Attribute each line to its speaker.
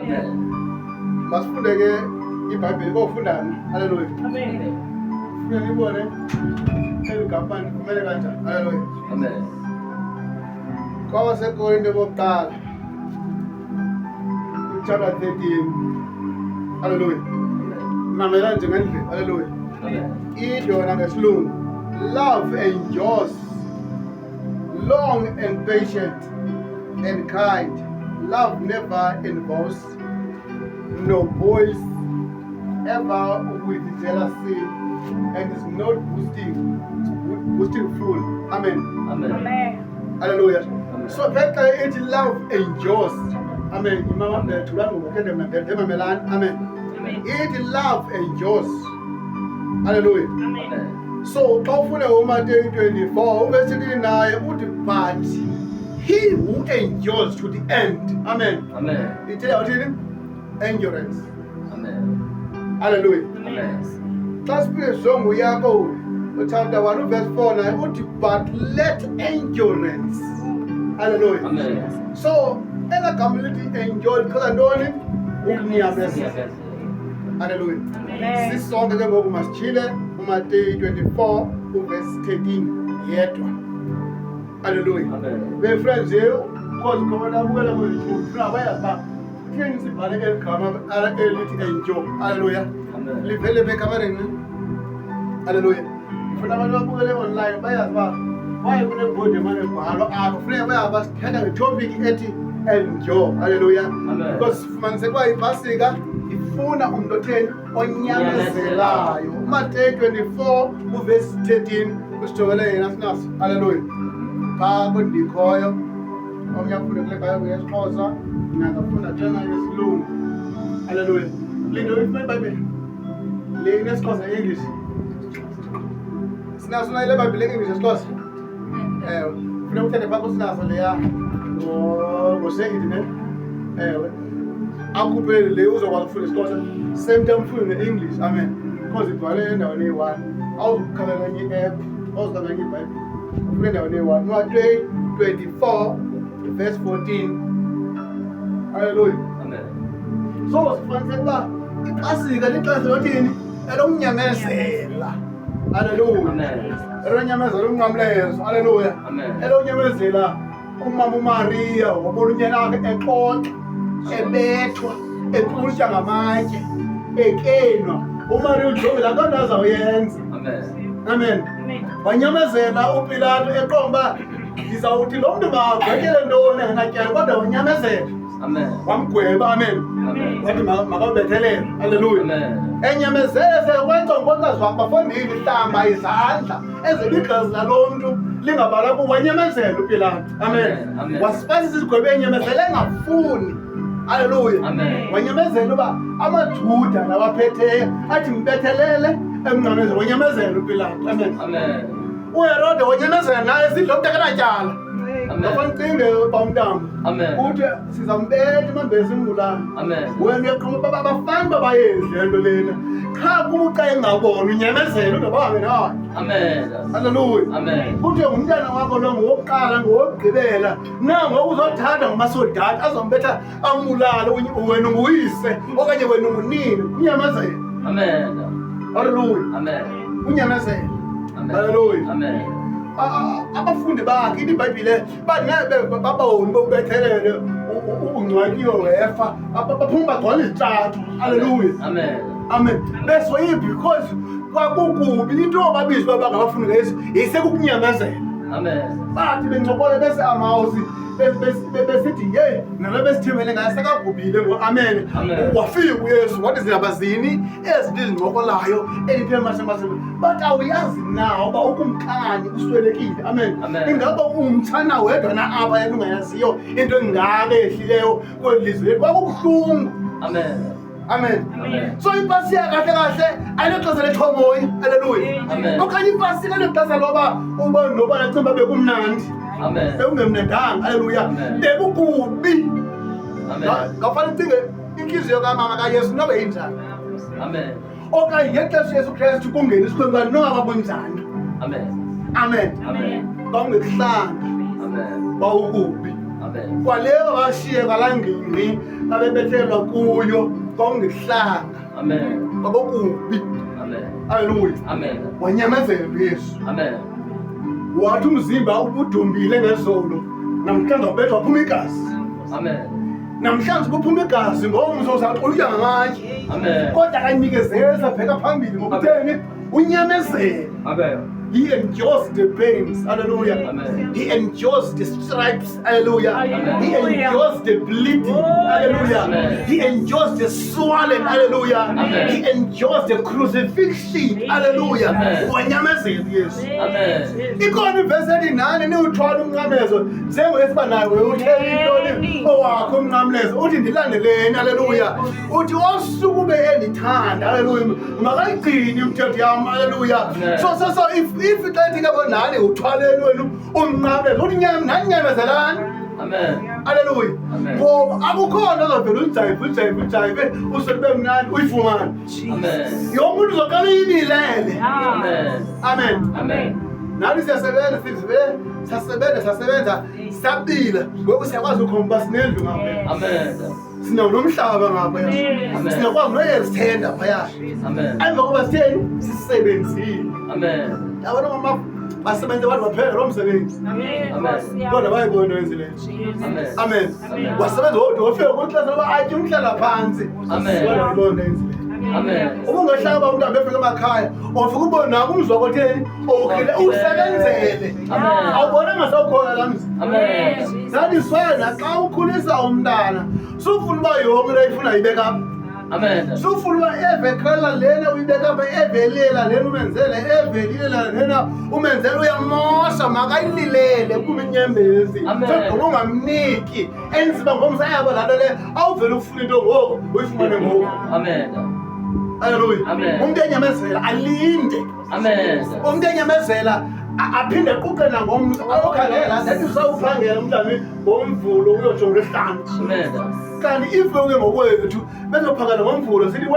Speaker 1: Amen.
Speaker 2: Masifunde ke iBhayibheli kofundani. Hallelujah.
Speaker 1: Amen.
Speaker 2: Funa nibone eligabani kumele kanjani. Hallelujah.
Speaker 1: Amen.
Speaker 2: KwabaseKorinte bokuqala chapter 13. Hallelujah. Mamela nje ngendlela. Hallelujah.
Speaker 1: Amen.
Speaker 2: Idona ngesilungu. Love endures, long and patient and kind. Love never involves, no boils ever with jealousy, and is not boastful. Amen.
Speaker 1: Amen.
Speaker 2: Hallelujah.
Speaker 1: Amen.
Speaker 2: So that it love endures. Amen. Amen. It love endures. Hallelujah.
Speaker 1: Amen.
Speaker 2: So, Matthew 24, verse 39, but he who endures to the end. Amen.
Speaker 1: Amen.
Speaker 2: It tells you endurance.
Speaker 1: Amen.
Speaker 2: Hallelujah.
Speaker 1: Amen.
Speaker 2: That's the song we are going. Chapter 1, verse 4, but let endurance. Hallelujah.
Speaker 1: Amen.
Speaker 2: So, ela community enjoy because I know it. Hallelujah.
Speaker 1: Amen.
Speaker 2: This song is going to Maschile, Matthew 24, verse 13. Yedwa. Hallelujah.
Speaker 1: Amen.
Speaker 2: My friends, here, because Commander Muela will things are come up, enjoy. Hallelujah.
Speaker 1: Amen.
Speaker 2: Live hallelujah. If you never know online, why would you put the money for our friend? Where I was telling a topic enjoy. Hallelujah.
Speaker 1: Amen.
Speaker 2: Because man said, why Pasiga, ifuna umndotheni onyamezelayo. Matthew 24, verse 13, kusitokele yena sinaso. Hallelujah. Phako ndikhoyo. Omnyafuna kule Bible yesiXhosa, ngingafunda tena yesilungu. Hallelujah. Lindo iBhayibheli. Le inesixhosa English. Sinaso na ile Bible English yesiXhosa. Funa uthele phako sinaso leya. Ngosengidi ne. Akupele le uzokwazi ukufunda isiXhosa. Same time ufunda nge-English. Amen. Because ibhale endaweni eyi-1. Awuzukukhalela enye i-app. Awuzukukhalela enye iBhayibheli. Ufunda endaweni eyi-1. Matthew 24, verse 14. Hallelujah.
Speaker 1: Amen.
Speaker 2: So sifanele ukuba iPasika lixesha lothini? Elomnyamezela. Hallelujah.
Speaker 1: Amen.
Speaker 2: Elonyamezela umnqamlezo. Hallelujah.
Speaker 1: Amen.
Speaker 2: Elonyamezela umama uMaria wabona unyana wakhe exoxa, ebethwa, eqhutshwa ngamatye, ekenwa. uMaria uJobe laa nto azawuyenza.
Speaker 1: Amen.
Speaker 2: Amen. Wanyamezela uPilato eqomba ndizawuthi lo mntu magwetele ntoni engenatyala kodwa wanyamezela.
Speaker 1: Amen.
Speaker 2: Wamgweba. Amen.
Speaker 1: Amen.
Speaker 2: Wathi makawubethelele. Hallelujah.
Speaker 1: Amen.
Speaker 2: Enyamezele sekwenza ngokwazi bafondile ihlamba izandla ezele igazi lalo mntu lingabala kuba wanyamezela uPilato. Amen.
Speaker 1: Amen.
Speaker 2: Wasipasisa isigwebo enyamezele engafuni. Hallelujah.
Speaker 1: Amen.
Speaker 2: Wanyamezela uba amaJuda nabaphetheyo athi mbethelele emnqamezela. Wanyamezela uPilato. Amen.
Speaker 1: Amen.
Speaker 2: uHerode wanyamezela naye sidlo mntakanatyala.
Speaker 1: Amen.
Speaker 2: Ngafancinge bamntamba.
Speaker 1: Amen.
Speaker 2: Uthi sizambetha imambezi imbulala.
Speaker 1: Amen.
Speaker 2: Wena uyaqhuma abafana babayenzi lento lena. Cha kuba xa engabona unyamezela ungabahambe naye.
Speaker 1: Amen.
Speaker 2: Hallelujah.
Speaker 1: Amen.
Speaker 2: Uthi umntana wakho lo ngowokuqala ngowokugqibela. Nangoku uzothatha ngamasodati azombetha ambulale wena unguyise okanye wena ungunini. Unyamezela.
Speaker 1: Amen.
Speaker 2: Hallelujah.
Speaker 1: Amen.
Speaker 2: Unyamezela.
Speaker 1: Amen.
Speaker 2: Hallelujah.
Speaker 1: Amen.
Speaker 2: Abafundi bakhe iBhayibhile babawoni bobethelele ungcwakiwe wefa baphuma bagcwala izithathu. Hallelujah.
Speaker 1: Amen.
Speaker 2: Amen. Besoyiphi because kwakukubi into babizwa bangabafundi ngesi yisekukunyamezela.
Speaker 1: Amen.
Speaker 2: Bathi bencokola bese amawusi besithi ye nalo besithimele ngaye sekagubhile ngo. Amen.
Speaker 1: Amen.
Speaker 2: Wafika uYesu wathi zinabazini ezinto ezincokolayo eliphemashemashe but awuyazi na uba ukumkani uswelekile. Amen.
Speaker 1: Amen.
Speaker 2: Ingaba umthana wedwa na apha yena ungayaziyo into engaka ehlileyo kweli lizwe kwakubuhlungu.
Speaker 1: Amen.
Speaker 2: Amen.
Speaker 1: Amen.
Speaker 2: So iPasika kahle kahle ayilexesha lethomoya. Hallelujah.
Speaker 1: Amen.
Speaker 2: Okanye iPasika lexesha loba uba noba nacimba bekumnandi.
Speaker 1: Amen.
Speaker 2: Bekungemnandanga. Hallelujah.
Speaker 1: Amen.
Speaker 2: Bekukubi.
Speaker 1: Amen.
Speaker 2: Ngafana ucinge inhliziyo kamama kaYesu nobe injani.
Speaker 1: Amen.
Speaker 2: Okanye ngexesha Yesu Kristu kungena isikhwenkwane noba kunjani.
Speaker 1: Amen.
Speaker 2: Amen.
Speaker 1: Amen.
Speaker 2: Bawungekuhlanga.
Speaker 1: Amen.
Speaker 2: Bawukubi.
Speaker 1: Amen.
Speaker 2: Kwaleyo bashiye kalangini abebethelwa kuyo kwakungekuhlanga
Speaker 1: Amen.
Speaker 2: kwakukubi.
Speaker 1: Amen.
Speaker 2: Haleluya.
Speaker 1: Amen.
Speaker 2: Wanyamezela uYesu.
Speaker 1: Amen.
Speaker 2: Wathi umzimba ubudumbile ngezolo, namhlanje ubethwa phuma igazi.
Speaker 1: Amen.
Speaker 2: Namhlanje kuphuma igazi ngomso uzaquluya ngamanye.
Speaker 1: Amen.
Speaker 2: Kodwa akanikezeli sabheka phambili ngokutheni unyamezela.
Speaker 1: Amen.
Speaker 2: He endures the pains. Hallelujah.
Speaker 1: Amen.
Speaker 2: He endures the stripes. Hallelujah.
Speaker 1: Amen.
Speaker 2: He endures the bleeding. Hallelujah.
Speaker 1: Amen.
Speaker 2: He endures the swelling. Hallelujah.
Speaker 1: Amen.
Speaker 2: He endures the crucifixion. Hallelujah.
Speaker 1: Amen.
Speaker 2: Wanyamezela Yesu.
Speaker 1: Amen.
Speaker 2: Ikhona ivesi ethi nani niwuthwala umnqamezo njengesiba nawe uthele intoni owakho umnqamlezo uthi ndilandeleni. Haleluya. Uthi osuku ube endithanda. Haleluya. Makayigcini imithetho yami. Haleluya.
Speaker 1: Amen.
Speaker 2: So if xa ithi ke nani uthwaleni wenu umnqamlezo uthi nani nyamezelani.
Speaker 1: Amen.
Speaker 2: Haleluya.
Speaker 1: Amen.
Speaker 2: Ngoba akukhona ozavela ujayive uselibe mnandi uyifumane.
Speaker 1: Amen.
Speaker 2: Yonke umuntu uzoqala uyibilele.
Speaker 1: Amen.
Speaker 2: Amen.
Speaker 1: Amen.
Speaker 2: Nathi siyasebenza sabila ngoba siyakwazi ukhomba sinendlu ngapha.
Speaker 1: Amen.
Speaker 2: Sinawo nomhlaba ngapha.
Speaker 1: Amen.
Speaker 2: Sinakwazi noyezithenda phaya.
Speaker 1: Amen.
Speaker 2: Emva koba sitheni sisebenzile.
Speaker 1: Amen.
Speaker 2: Yabona mama basebenza abantu baphela lo msebenzi.
Speaker 1: Amen.
Speaker 2: Kodwa bayibona wenzile.
Speaker 1: Amen.
Speaker 2: Amen.
Speaker 1: Amen.
Speaker 2: Wasebenza kodwa ufike kuklasi loba athi umhlala phansi.
Speaker 1: Amen.
Speaker 2: Kodwa uyibona wenzile.
Speaker 1: Amen.
Speaker 2: Ubungahlaba umuntu abefika emakhaya ofika ubona nako umzwa kotheni okhile usebenzele.
Speaker 1: Amen.
Speaker 2: Awubona ngasawukhona la mzi.
Speaker 1: Amen.
Speaker 2: Zathi swena xa ukhulisa umntana sufuna uba yonke le ifuna ibeka apha.
Speaker 1: Amen.
Speaker 2: Sufuna uba evekhala lena uyibeka apha evelela lena umenzele evelilela lena umenzele uyamosha makayililele kuba inyembezi.
Speaker 1: Amen.
Speaker 2: Sogqoba ungamniki enzima ngomsayabo lalo le awuvele ufuna into ngoku uyifumane ngoku.
Speaker 1: Amen.
Speaker 2: Haleluya.
Speaker 1: Amen.
Speaker 2: Umuntu enyamezela alinde.
Speaker 1: Amen.
Speaker 2: Umuntu enyamezela aphinde quqe nangomso ayokhangela sethi usawuphangela umntana ngomvulo uyotsho ngehlanga.
Speaker 1: Amen.
Speaker 2: Kanti if ke ngokwethu bezophangela ngomvulo sithi